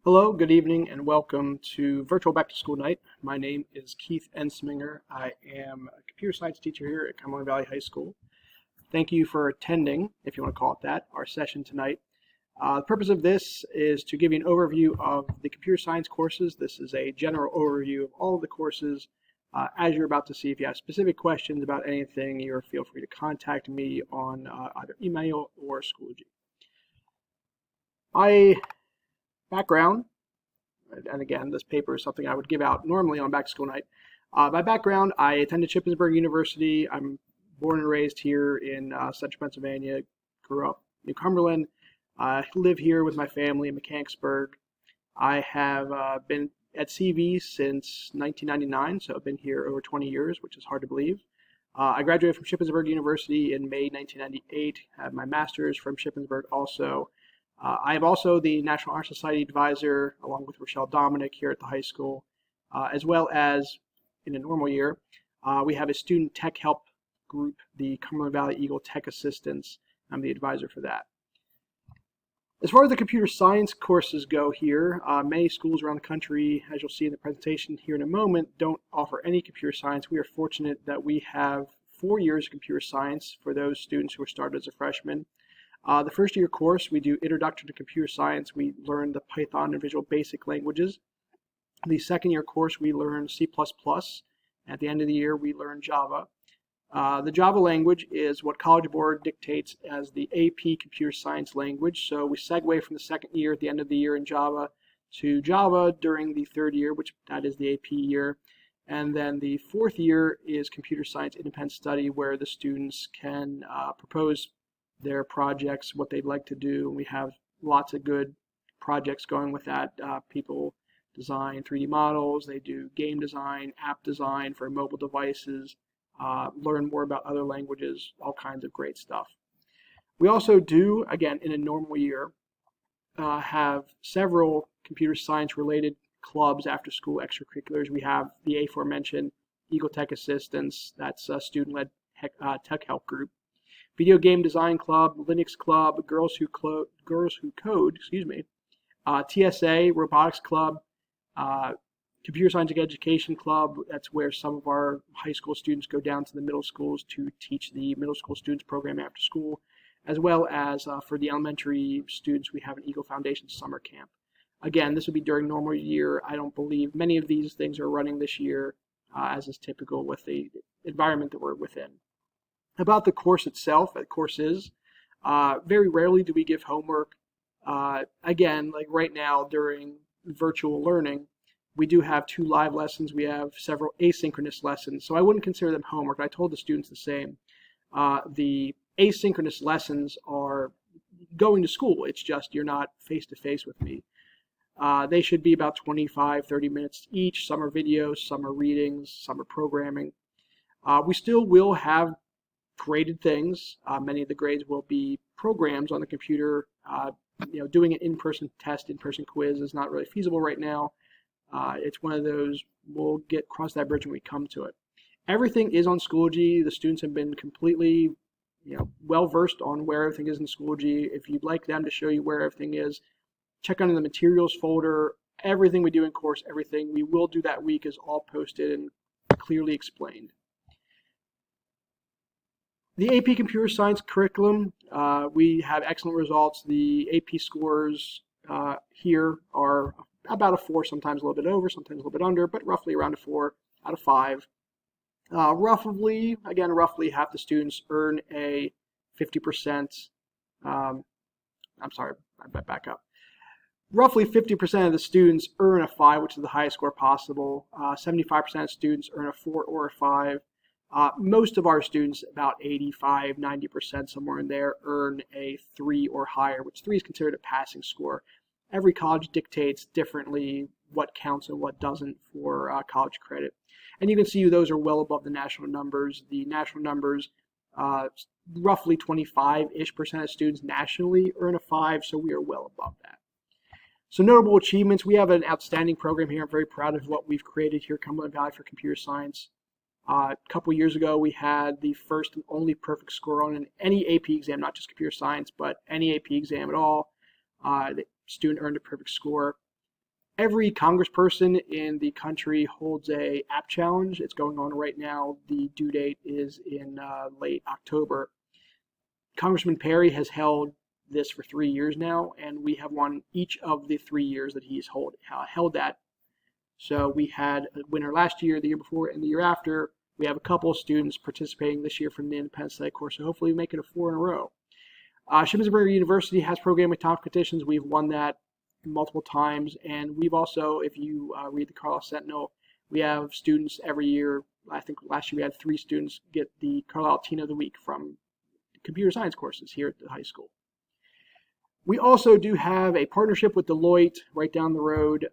Hello, good evening, and welcome to Virtual Back to School Night. My name is Keith Ensminger. I am a computer science teacher here at Cumberland Valley High School. Thank you for attending, if you want to call it that, our session tonight. The purpose of this is to give you an overview of the computer science courses. This is a general overview of all of the courses. As you're about to see, if you have specific questions about anything, feel free to contact me on either email or Schoology. My background, and again, this paper is something I would give out normally on back to school night. My background, I attended Shippensburg University. I'm born and raised here in central Pennsylvania, grew up in New Cumberland. I live here with my family in Mechanicsburg. I have been at CV since 1999, so I've been here over 20 years, which is hard to believe. I graduated from Shippensburg University in May 1998, had my master's from Shippensburg also. I am also the National Honor Society advisor, along with Rochelle Dominic here at the high school, as well as in a normal year, we have a student tech help group, the Cumberland Valley Eagle Tech Assistants. I'm the advisor for that. As far as the computer science courses go here, many schools around the country, as you'll see in the presentation here in a moment, don't offer any computer science. We are fortunate that we have 4 years of computer science for those students who are started as a freshman. The first year course, we do Introduction to Computer Science. We learn the Python and Visual Basic languages. The second year course, we learn C++. At the end of the year, we learn Java. The Java language is what College Board dictates as the AP Computer Science language. So we segue from the second year at the end of the year in Java to Java during the third year, which that is the AP year. And then the fourth year is Computer Science Independent Study, where the students can propose their projects, what they'd like to do. We have lots of good projects going with that. People design 3D models, they do game design, app design for mobile devices, learn more about other languages, all kinds of great stuff. We also do, again, in a normal year, have several computer science related clubs after school extracurriculars. We have the aforementioned Eagle Tech Assistants, that's a student-led tech help group. Video Game Design Club, Linux Club, Girls Who Code, TSA, Robotics Club, Computer Science Education Club. That's where some of our high school students go down to the middle schools to teach the middle school students program after school, as well as for the elementary students, we have an Eagle Foundation summer camp. Again, this would be during normal year. I don't believe many of these things are running this year, as is typical with the environment that we're within. About the course itself, very rarely do we give homework. Again, like right now during virtual learning, we do have 2 live lessons. We have several asynchronous lessons, so I wouldn't consider them homework. I told the students the same. The asynchronous lessons are going to school. It's just you're not face-to-face with me. They should be about 25, 30 minutes each. Some are videos, some are readings, some are programming. We still will have graded things. Many of the grades will be programs on the computer. Doing an in-person test, in-person quiz is not really feasible right now. It's one of those, we'll cross that bridge when we come to it. Everything is on Schoology. The students have been completely well-versed on where everything is in Schoology. If you'd like them to show you where everything is, check under the materials folder. Everything we do in course, everything we will do that week is all posted and clearly explained. The AP Computer Science curriculum, we have excellent results. The AP scores here are about a 4, sometimes a little bit over, sometimes a little bit under, but roughly around a 4 out of 5. Roughly half the students earn a 50%, I'm sorry, I back up. Roughly 50% of the students earn a 5, which is the highest score possible. 75% of students earn a 4 or a 5. Most of our students, about 85, 90%, somewhere in there, earn a 3 or higher, which 3 is considered a passing score. Every college dictates differently what counts and what doesn't for college credit. And you can see those are well above the national numbers. The national numbers, roughly 25-ish% of students nationally earn a 5, so we are well above that. So notable achievements, we have an outstanding program here. I'm very proud of what we've created here at Cumberland Valley for Computer Science. A couple years ago, we had the first and only perfect score on any AP exam, not just computer science, but any AP exam at all. The student earned a perfect score. Every congressperson in the country holds a app challenge. It's going on right now. The due date is in late October. Congressman Perry has held this for 3 years now, and we have won each of the 3 years that he's held that. So we had a winner last year, the year before, and the year after. We have a couple of students participating this year from the Independence Study course, so hopefully we make it a 4 in a row. Shippensburg University has programming competitions. We've won that multiple times, and we've also, if you read the Carlisle Sentinel, we have students every year. I think last year we had 3 students get the Carlisle Teen of the Week from computer science courses here at the high school. We also do have a partnership with Deloitte right down the road.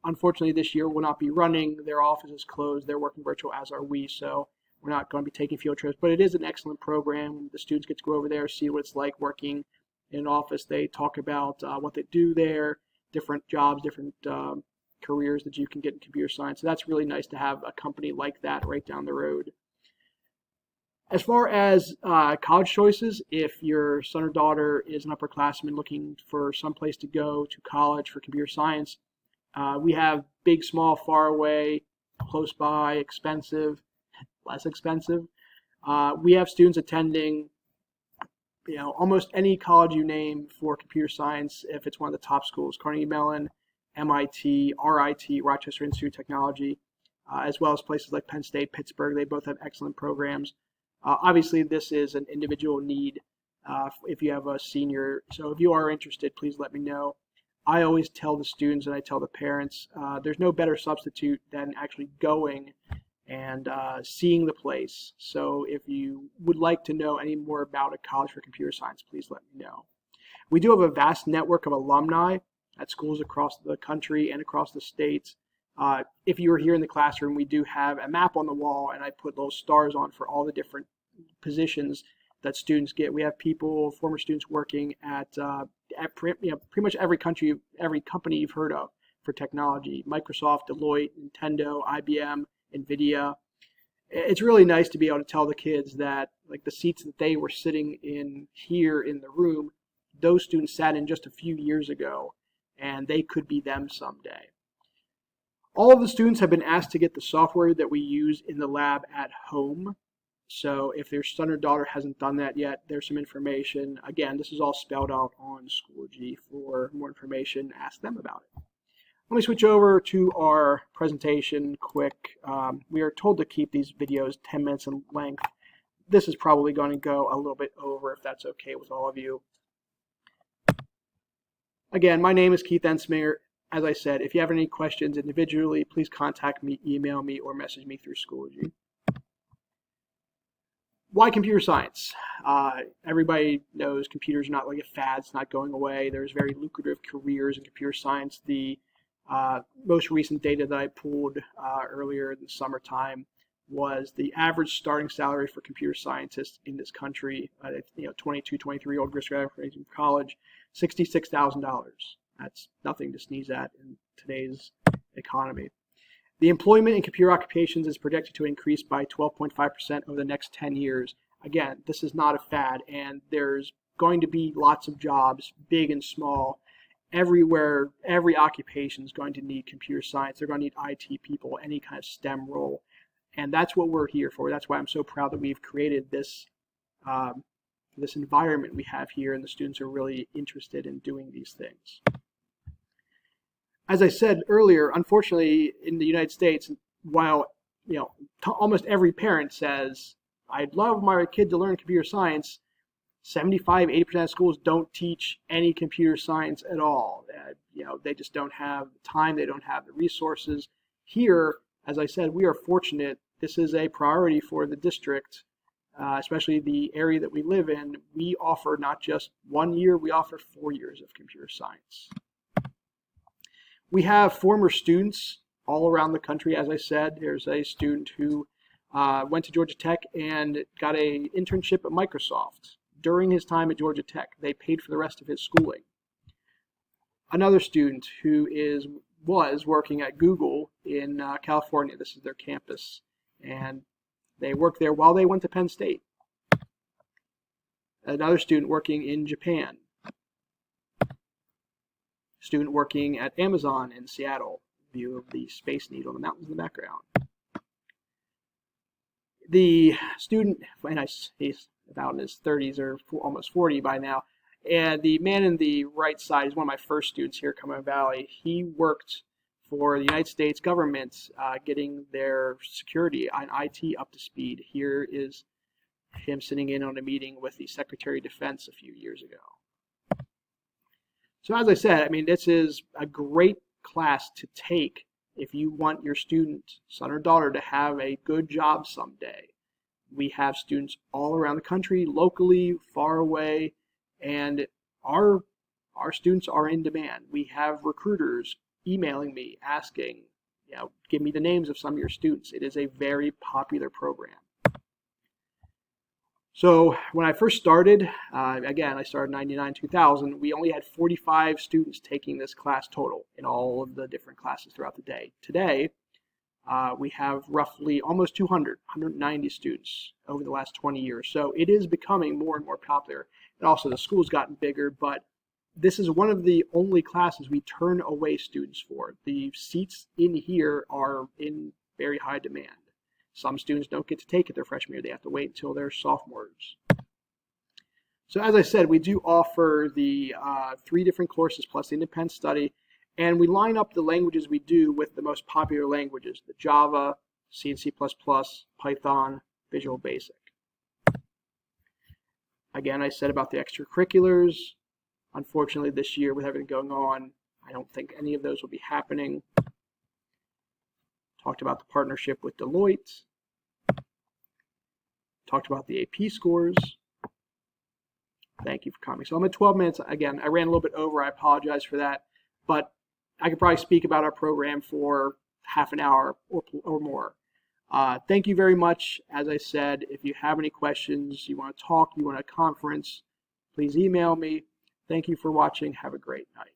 Unfortunately, this year will not be running. Their office is closed. They're working virtual, as are we, so we're not going to be taking field trips. But it is an excellent program. The students get to go over there, see what it's like working in an office. They talk about what they do there, different jobs, different careers that you can get in computer science. So that's really nice to have a company like that right down the road. As far as college choices, if your son or daughter is an upperclassman looking for some place to go to college for computer science, we have big, small, far away, close by, expensive, less expensive. We have students attending, almost any college you name for computer science. If it's one of the top schools, Carnegie Mellon, MIT, RIT, Rochester Institute of Technology, as well as places like Penn State, Pittsburgh. They both have excellent programs. Obviously, this is an individual need if you have a senior. So if you are interested, please let me know. I always tell the students and I tell the parents, there's no better substitute than actually going and seeing the place. So if you would like to know any more about a college for computer science, please let me know. We do have a vast network of alumni at schools across the country and across the states. If you were here in the classroom, we do have a map on the wall, and I put little stars on for all the different positions that students get. We have people, former students, working at pretty much every company you've heard of for technology: Microsoft, Deloitte, Nintendo, IBM, NVIDIA. It's really nice to be able to tell the kids that, like, the seats that they were sitting in here in the room, those students sat in just a few years ago, and they could be them someday. All of the students have been asked to get the software that we use in the lab at home. So if their son or daughter hasn't done that yet, there's some information. Again, this is all spelled out on Schoology. For more information, ask them about it. Let me switch over to our presentation quick. We are told to keep these videos 10 minutes in length. This is probably going to go a little bit over, if that's okay with all of you. Again, my name is Keith Ensminger. As I said, if you have any questions individually, please contact me, email me, or message me through Schoology. Why computer science? Everybody knows computers are not like a fad. It's not going away. There's very lucrative careers in computer science. The most recent data that I pulled earlier in the summertime was the average starting salary for computer scientists in this country, 22, 23-year-old graduating from college, $66,000. That's nothing to sneeze at in today's economy. The employment in computer occupations is projected to increase by 12.5% over the next 10 years. Again, this is not a fad, and there's going to be lots of jobs, big and small, everywhere. Every occupation is going to need computer science. They're going to need IT people, any kind of STEM role, and that's what we're here for. That's why I'm so proud that we've created this this environment we have here, and the students are really interested in doing these things. As I said earlier, unfortunately, in the United States, while almost every parent says, "I'd love my kid to learn computer science," 75–80% of schools don't teach any computer science at all. They just don't have the time. They don't have the resources. Here, as I said, we are fortunate. This is a priority for the district, especially the area that we live in. We offer not just 1 year, we offer 4 years of computer science. We have former students all around the country. As I said, there's a student who went to Georgia Tech and got an internship at Microsoft. During his time at Georgia Tech, they paid for the rest of his schooling. Another student who was working at Google in California. This is their campus, and they worked there while they went to Penn State. Another student working in Japan. student working at Amazon in Seattle. View of the Space Needle, the mountains in the background. The student, and he's about in his 30s or almost 40 by now, and the man in the right side is one of my first students here at Cumberland Valley. He worked for the United States government, getting their security and IT up to speed. Here is him sitting in on a meeting with the Secretary of Defense a few years ago. So as I said, I mean, this is a great class to take if you want your student, son or daughter, to have a good job someday. We have students all around the country, locally, far away, and our students are in demand. We have recruiters emailing me asking, give me the names of some of your students. It is a very popular program. So when I first started, again, I started in 99, 2000, we only had 45 students taking this class total in all of the different classes throughout the day. Today, we have roughly almost 200, 190 students over the last 20 years. So it is becoming more and more popular. And also the school's gotten bigger, but this is one of the only classes we turn away students for. The seats in here are in very high demand. Some students don't get to take it their freshman year. They have to wait until they're sophomores. So as I said, we do offer the 3 different courses plus the independent study, and we line up the languages we do with the most popular languages, the Java, C and C++, Python, Visual Basic. Again, I said about the extracurriculars. Unfortunately, this year with everything going on, I don't think any of those will be happening. Talked about the partnership with Deloitte. Talked about the AP scores. Thank you for coming. So I'm at 12 minutes. Again, I ran a little bit over. I apologize for that. But I could probably speak about our program for half an hour or more. Thank you very much. As I said, if you have any questions, you want to talk, you want a conference, please email me. Thank you for watching. Have a great night.